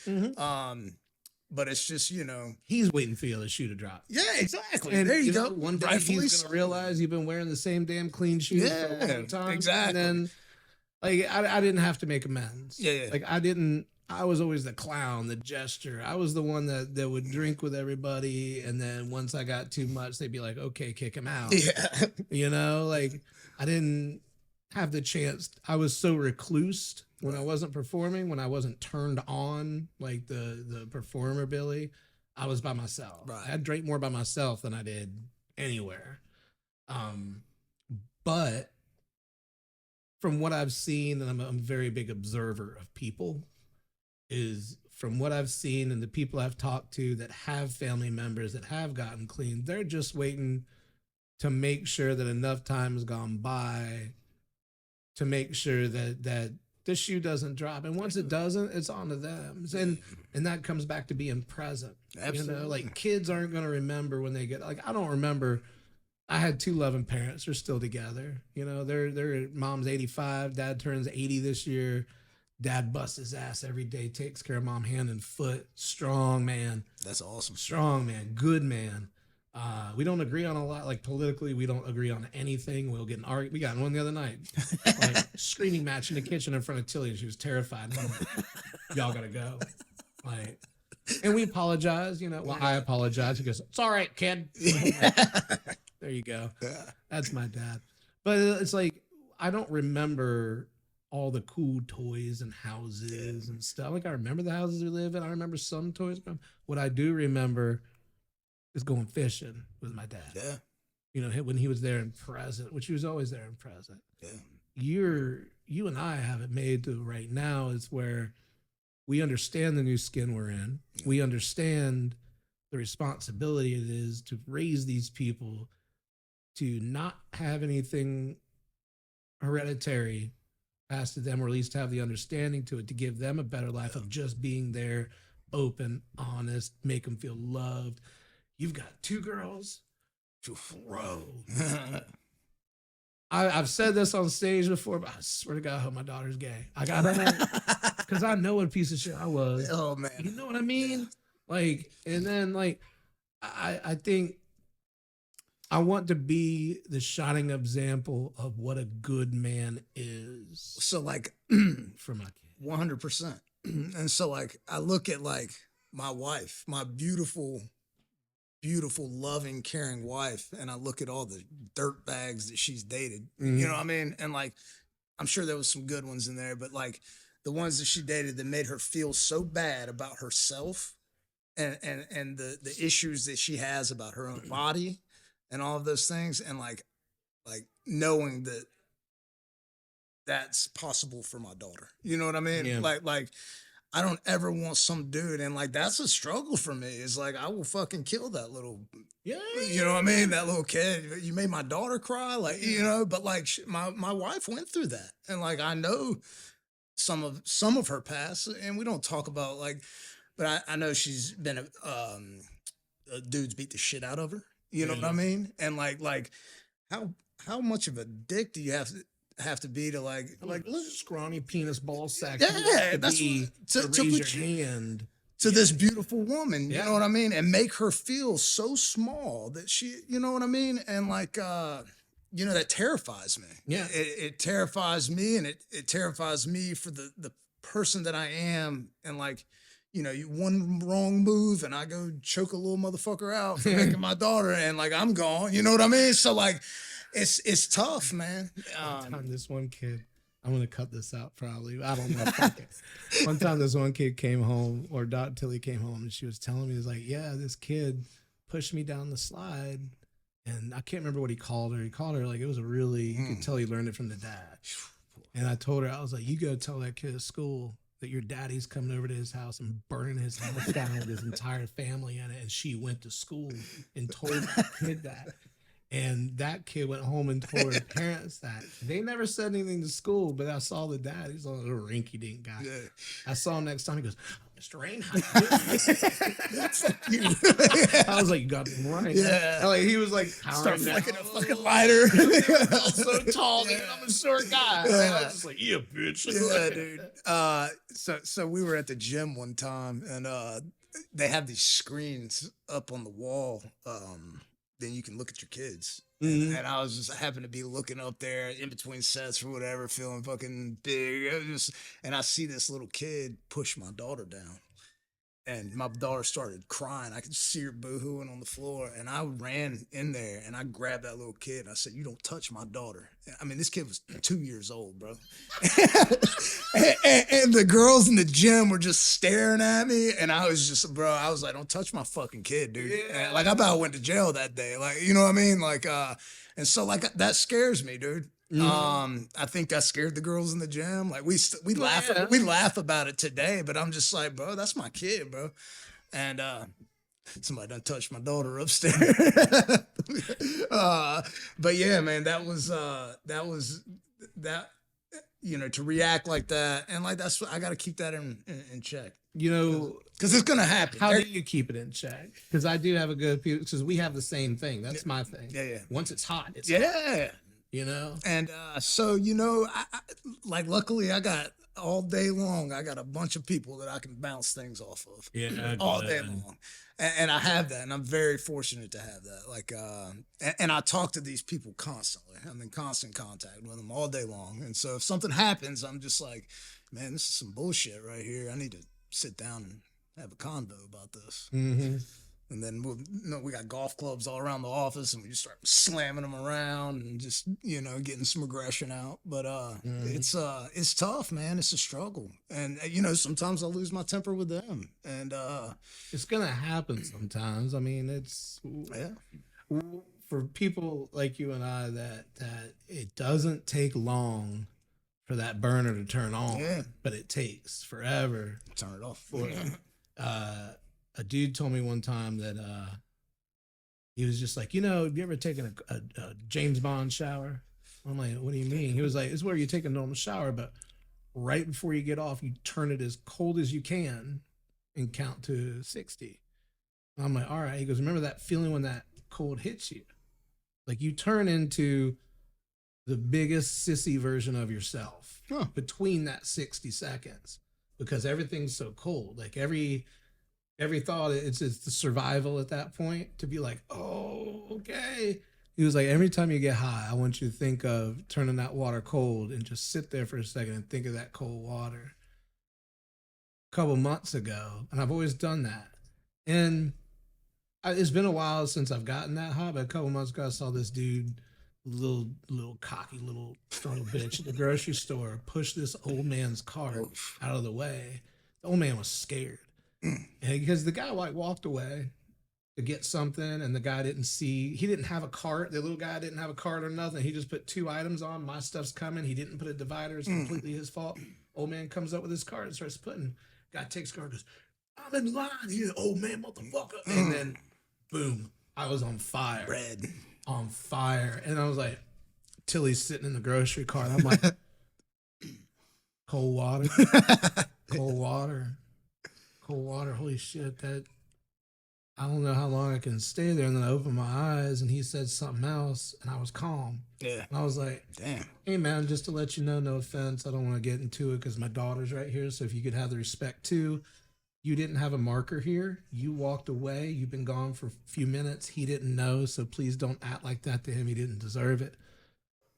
C: But it's just, you know,
B: he's waiting for the shoe to drop.
C: Yeah, exactly.
B: And
C: there you go.
B: One day he's gonna realize you've been wearing the same damn clean shoes for a long time.
C: Exactly.
B: And then, like, I didn't have to make amends.
C: Yeah.
B: Like I was always the clown, the jester. I was the one that would drink with everybody, and then once I got too much, they'd be like, "Okay, kick him out."
C: Yeah.
B: You know, like I didn't have the chance. I was so recluse when I wasn't performing, when I wasn't turned on, like the performer Billy, I was by myself.
C: Right.
B: I drank more by myself than I did anywhere. But from what I've seen, and I'm a very big observer of people, is from what I've seen and the people I've talked to that have family members that have gotten clean, they're just waiting to make sure that enough time has gone by to make sure that the shoe doesn't drop. And once it doesn't, it's on to them. And that comes back to being present.
C: Absolutely.
B: You know, like kids aren't going to remember when they get, like, I don't remember. I had two loving parents. They're still together. You know, their mom's 85. Dad turns 80 this year. Dad busts his ass every day, takes care of mom hand and foot. Strong man.
C: That's awesome.
B: Strong man. Good man. We don't agree on a lot. Like politically, we don't agree on anything. We'll get an argument. We got one the other night. Like screaming match in the kitchen in front of Tilly. And she was terrified. Y'all gotta go. Like, and we apologize. You know, well, I apologize. He goes, "It's all right, kid." There you go. That's my dad. But it's like I don't remember all the cool toys and houses and stuff. Like I remember the houses we live in. I remember some toys. What I do remember is going fishing with my dad.
C: Yeah.
B: You know, when he was there and present, which he was always there and present.
C: Yeah.
B: You and I have it made to right now is where we understand the new skin we're in. Yeah. We understand the responsibility it is to raise these people to not have anything hereditary passed to them, or at least have the understanding to it, to give them a better life of just being there, open, honest, make them feel loved. You've got two girls. Bro. I've said this on stage before, but I swear to God, I hope my daughter's gay. I got that because I know what a piece of shit I was.
C: Oh, man.
B: You know what I mean? Like, and then, like, I think I want to be the shining example of what a good man is.
C: So like
B: for my kid.
C: 100%. And so like I look at like my wife, my beautiful, beautiful, loving, caring wife, and I look at all the dirt bags that she's dated.
B: Mm-hmm.
C: You know what I mean? And like I'm sure there was some good ones in there, but like the ones that she dated that made her feel so bad about herself and the issues that she has about her own body and all of those things, and like knowing that that's possible for my daughter. You know what I mean?
B: Yeah.
C: Like I don't ever want some dude, and like that's a struggle for me. It's like I will fucking kill that little,
B: Yeah.
C: you know what I mean? That little kid. You made my daughter cry, like you know. But like my wife went through that, and like I know some of her past, and we don't talk about like, but I know she's been dudes beat the shit out of her. You know what I mean? And like how much of a dick do you have to be to like
B: scrawny penis ball sack?
C: Yeah, that's
B: to raise your hand
C: to this beautiful woman. You know what I mean? And make her feel so small that she, you know what I mean? And like you know, that terrifies me.
B: Yeah.
C: It terrifies me, and it terrifies me for the person that I am. And like, you know, one wrong move and I go choke a little motherfucker out for making my daughter, and like I'm gone. You know what I mean? So like, it's tough, man.
B: One time this one kid, I'm gonna cut this out probably. I don't know. One time this one kid came home, or Tilly came home, and she was telling me, "Is like, yeah, this kid pushed me down the slide." And I can't remember what he called her. He called her like it was a really, you could tell he learned it from the dad. And I told her, I was like, you go tell that kid at school that your daddy's coming over to his house and burning his house down with his entire family in it. And she went to school and told the kid that. And that kid went home and told her parents that. They never said anything to school, but I saw the dad. He's a little rinky-dink guy. Yeah. I saw him next time. He goes, Mr. Rain, I was like, you got him right.
C: Yeah.
B: Like, he was like,
C: start flicking a fucking lighter.
B: I'm so tall, dude. I'm a short guy.
C: Yeah.
B: I was just like, yeah, bitch.
C: Yeah, dude. So we were at the gym one time, and they have these screens up on the wall. Then you can look at your kids. And I was just happened to be looking up there in between sets or whatever, feeling fucking big. And I see this little kid push my daughter down. And my daughter started crying. I could see her boohooing on the floor. And I ran in there and I grabbed that little kid. And I said, "You don't touch my daughter." I mean, this kid was 2 years old, bro. and the girls in the gym were just staring at me. And I was just, bro, I was like, "Don't touch my fucking kid, dude." Yeah. Like, I about went to jail that day. Like, you know what I mean? Like, and so like that scares me, dude. I think I scared the girls in the gym. Like we laugh about it today, but I'm just like, bro, that's my kid, bro. And somebody done touched my daughter upstairs. But yeah, man, that was you know, to react like that, and like that's I got to keep that in check.
B: You know,
C: because it's gonna happen.
B: How do you keep it in check? Because I do have a good because we have the same thing. That's my thing.
C: Yeah.
B: Once it's hot, it's
C: hot.
B: You know,
C: and so you know, I like luckily I got all day long. I got a bunch of people that I can bounce things off of.
B: Yeah,
C: all day long, and I have that, and I'm very fortunate to have that. Like, and I talk to these people constantly. I'm in constant contact with them all day long, and so if something happens, I'm just like, man, this is some bullshit right here. I need to sit down and have a convo about this. And then we got golf clubs all around the office, and we just start slamming them around and just, you know, getting some aggression out. But it's tough, man. It's a struggle, and you know, sometimes I lose my temper with them, and
B: it's gonna happen sometimes. I mean, it's for people like you and I that it doesn't take long for that burner to turn on, but it takes forever.
C: Turn it off.
B: For a dude told me one time that he was just like, you know, have you ever taken a James Bond shower? I'm like, what do you mean? He was like, it's where you take a normal shower, but right before you get off, you turn it as cold as you can and count to 60. I'm like, all right. He goes, remember that feeling when that cold hits you? Like you turn into the biggest sissy version of yourself between that 60 seconds because everything's so cold. Like every every thought, it's the survival at that point to be like, oh, okay. He was like, every time you get high, I want you to think of turning that water cold and just sit there for a second and think of that cold water. A couple months ago, and I've always done that. And it's been a while since I've gotten that high, but a couple months ago, I saw this dude, little cocky little son of a bitch at the grocery store, push this old man's cart out of the way. The old man was scared. And because the guy like walked away to get something, and the guy didn't see, he didn't have a cart. The little guy didn't have a cart or nothing. He just put 2 items on. My stuff's coming. He didn't put a divider. It's completely his fault. Old man comes up with his cart and starts putting. Guy takes cart, goes, I'm in line here, old man, motherfucker. And then, boom, I was on fire.
C: Red.
B: On fire. And I was like, Tilly's sitting in the grocery cart. I'm like, cold water, cold water, cold water. Holy shit, that, I don't know how long I can stay there. And then I opened my eyes and he said something else and I was calm.
C: Yeah.
B: And I was like,
C: damn.
B: Hey man, just to let you know, no offense, I don't want to get into it because my daughter's right here. So if you could have the respect too, you didn't have a marker here. You walked away. You've been gone for a few minutes. He didn't know. So please don't act like that to him. He didn't deserve it.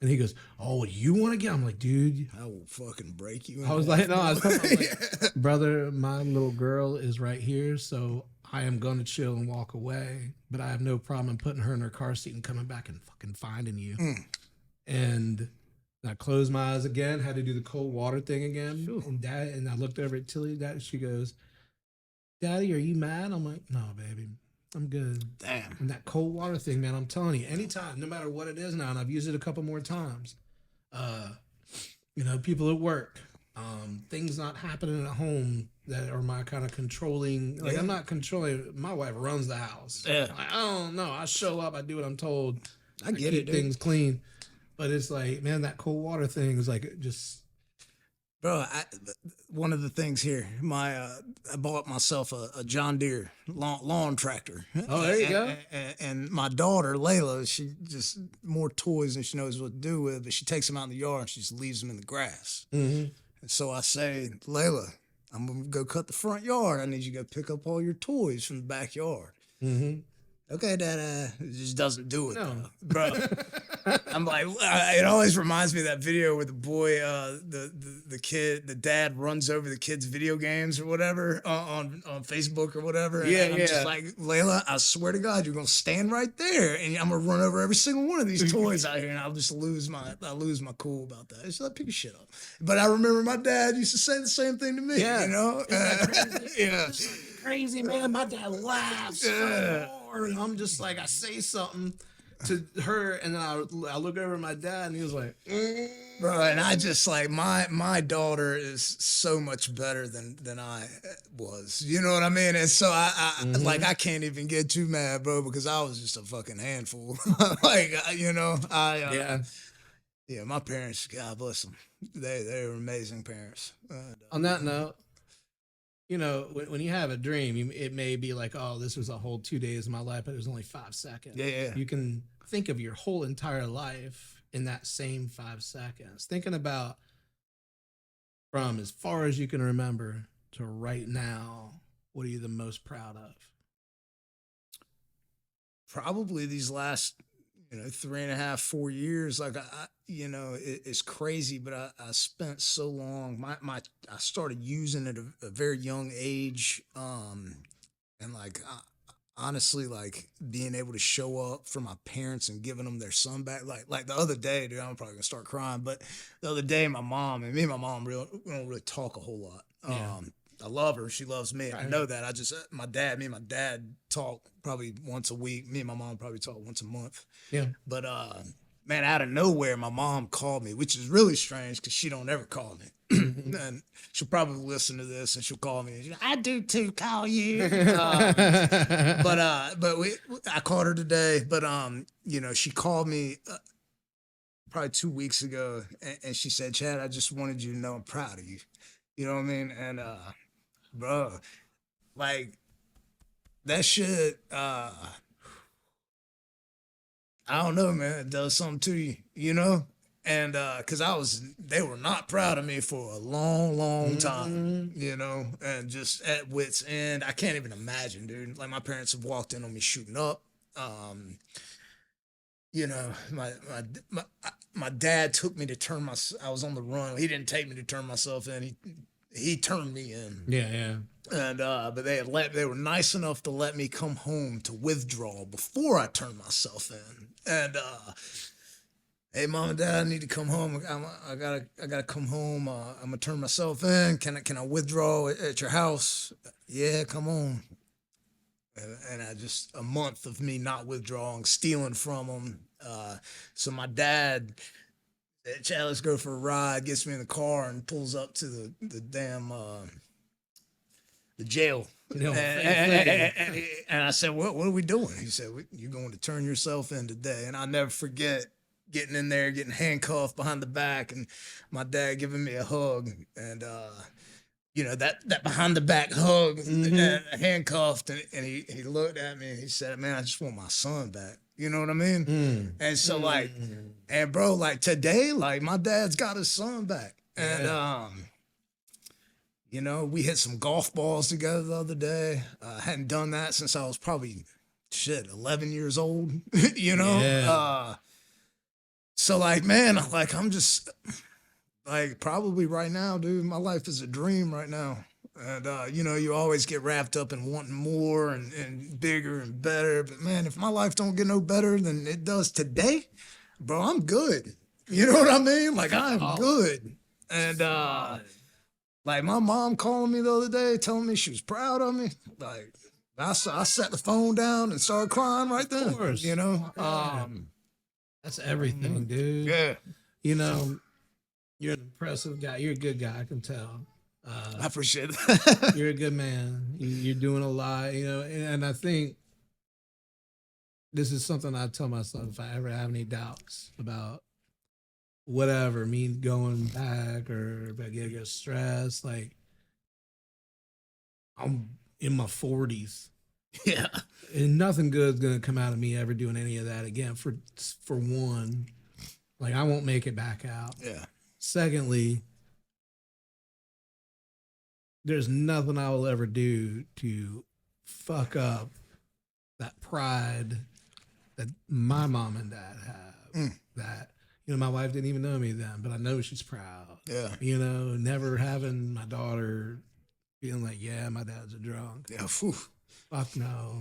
B: And he goes, oh, you want to get? I'm like, dude.
C: I will fucking break you.
B: I was like, no, I was like, brother, my little girl is right here. So I am going to chill and walk away. But I have no problem in putting her in her car seat and coming back and fucking finding you. And I closed my eyes again, had to do the cold water thing again. And I looked over at Tilly. She goes, Daddy, are you mad? I'm like, no, baby, I'm good.
C: Damn.
B: And that cold water thing, man, I'm telling you, anytime, no matter what it is now, and I've used it a couple more times. People at work, things not happening at home that are my kind of controlling. Like, I'm not controlling. My wife runs the house.
C: Yeah.
B: Like, I don't know. I show up. I do what I'm told.
C: I get it, dude.
B: Things clean. But it's like, man, that cold water thing is like just.
C: Bro, one of the things here, I bought myself a John Deere lawn tractor.
B: Oh, there you go.
C: And my daughter, Layla, she just more toys than she knows what to do with, but she takes them out in the yard and she just leaves them in the grass. Mm-hmm. And so I say, Layla, I'm going to go cut the front yard. I need you to go pick up all your toys from the backyard. Mm-hmm. Okay, Dad. It just doesn't do it, though. Bro. I'm like, it always reminds me of that video where the boy, the kid, the dad runs over the kid's video games or whatever on Facebook or whatever. And I'm just like, Layla, I swear to God, you're gonna stand right there, and I'm gonna run over every single one of these toys out here, and I'll just lose my cool about that. Just like, pick your shit up. But I remember my dad used to say the same thing to me.
B: Yeah,
C: you know,
B: yeah, crazy man. My dad laughs so hard, and I'm just like, I say something to her, and then I look over at my dad, and he was like,
C: bro, and I just like, my daughter is so much better than I was, you know what I mean? And so I like, I can't even get too mad, bro, because I was just a fucking handful. Like, yeah, my parents, God bless them, they were amazing parents.
B: On that note, when you have a dream, it may be like, oh, this was a whole 2 days of my life, but it was only 5 seconds.
C: Yeah.
B: You can think of your whole entire life in that same 5 seconds. Thinking about from as far as you can remember to right now, what are you the most proud of?
C: Probably these last 3.5, 4 years, like it's crazy, but I spent so long. I started using it at a very young age, and like honestly, like being able to show up for my parents and giving them their son back. Like the other day, dude, I'm probably gonna start crying. But the other day, my mom we don't really talk a whole lot. Yeah. I love her. She loves me. I know that. Me and my dad talk probably once a week. Me and my mom probably talk once a month. Yeah. But, man, out of nowhere, my mom called me, which is really strange because she don't ever call me. And she'll probably listen to this and she'll call me. I do too, call you. I called her today, but, she called me probably 2 weeks ago and she said, Chad, I just wanted you to know I'm proud of you. You know what I mean? And, bro, like that shit, I don't know, man. It does something to you, And because they were not proud of me for a long time, you know, and just at wit's end. I can't even imagine, dude. Like my parents have walked in on me shooting up. You know, my dad took me to turn I was on the run. He didn't take me to turn myself in. He turned me in.
B: Yeah.
C: And but they were nice enough to let me come home to withdraw before I turned myself in. And hey, mom and dad, I need to come home. I gotta come home. I'm gonna turn myself in. Can I withdraw at your house? Yeah, come on. And I just a month of me not withdrawing, stealing from them. So my dad, Chad, let's go for a ride. Gets me in the car and pulls up to the damn the jail. And I said, what are we doing? He said, you're going to turn yourself in today. And I'll never forget getting in there, getting handcuffed behind the back, and my dad giving me a hug. And you know, that behind the back hug, handcuffed, and he looked at me and he said, man, I just want my son back. You know what I mean? And so like, and bro, like today, like my dad's got his son back. And you know, we hit some golf balls together the other day. I hadn't done that since I was probably 11 years old, you know?
B: Yeah.
C: So like, man, like I'm just like probably right now, dude, my life is a dream right now. And, you know, you always get wrapped up in wanting more and bigger and better. But, man, if my life don't get no better than it does today, bro, I'm good. You know what I mean? Like, I'm good. And, like, my mom calling me the other day, telling me she was proud of me. Like, I set the phone down and started crying right then. Of course. You know?
B: That's everything, dude.
C: Yeah.
B: You know, you're an impressive guy. You're a good guy, I can tell.
C: I appreciate that.
B: You're a good man. You're doing a lot, you know, and I think this is something I tell myself if I ever have any doubts about whatever, me going back or if I get stressed, like I'm in my 40s.
C: Yeah.
B: And nothing good's gonna come out of me ever doing any of that again. For one, like I won't make it back out.
C: Yeah.
B: Secondly, there's nothing I will ever do to fuck up that pride that my mom and dad have. That, you know, my wife didn't even know me then, but I know she's proud.
C: Yeah.
B: You know, never having my daughter feeling like, yeah, my dad's a drunk.
C: Yeah. Whew.
B: Fuck no.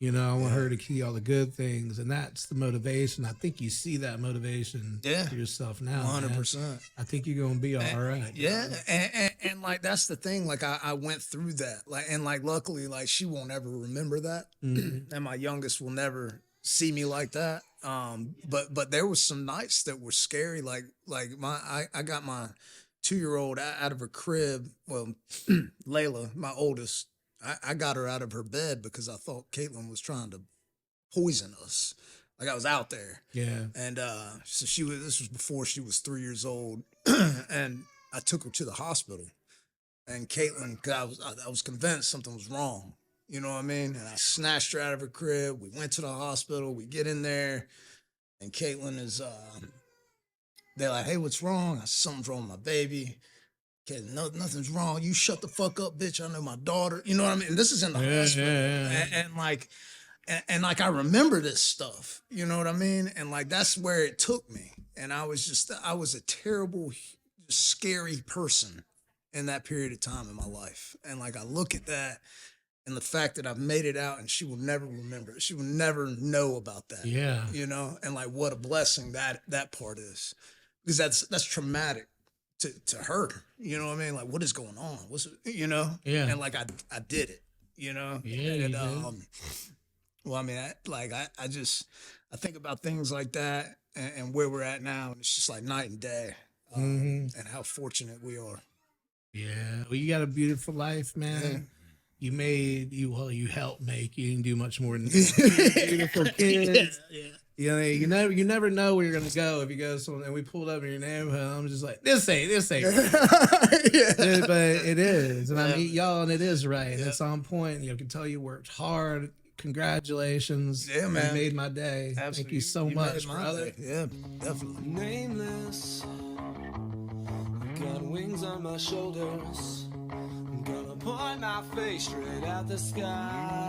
B: You know, I want her to see all the good things, and that's the motivation. I think you see that motivation to yourself now.
C: 100%.
B: Man. I think you're gonna be all right.
C: Yeah, and like that's the thing. Like I went through that. Like and like luckily, like she won't ever remember that, and my youngest will never see me like that. But there was some nights that were scary. Like I got my 2-year-old out of her crib. Well, Layla, my oldest. I got her out of her bed because I thought Caitlin was trying to poison us. Like I was out there.
B: Yeah.
C: And so this was before she was 3 years old. And I took her to the hospital. And Caitlin, cause I was convinced something was wrong. You know what I mean? And I snatched her out of her crib. We went to the hospital. We get in there. And Caitlin is, they're like, hey, what's wrong? I said, something's wrong with my baby. Okay, nothing's wrong. You shut the fuck up, bitch. I know my daughter. You know what I mean? And this is in the hospital. And like I remember this stuff. You know what I mean? And like that's where it took me. And I was a terrible, scary person in that period of time in my life. And like I look at that and the fact that I've made it out and she will never remember it. She will never know about that.
B: Yeah.
C: You know, and like what a blessing that part is. Because that's traumatic. To her, you know what I mean? Like, what is going on? What's, you know?
B: Yeah.
C: And like, I did it, you know?
B: Yeah.
C: And, well, I mean, I think about things like that and where we're at now. And it's just like night and day and how fortunate we are.
B: Yeah. Well, you got a beautiful life, man. Yeah. You helped make. You didn't do much more than beautiful kids. Yeah. You know, you never know where you're gonna go if you go somewhere. And we pulled up in your neighborhood. I'm just like, this ain't. But it is, and I meet y'all, and it is right, and it's on point. You can tell you worked hard. congratulations.
C: Yeah, man.
B: You made my day.
C: Absolutely.
B: Thank you so much, brother.
C: Yeah, definitely.
D: Nameless, got wings on my shoulders. I'm gonna point my face straight at the sky.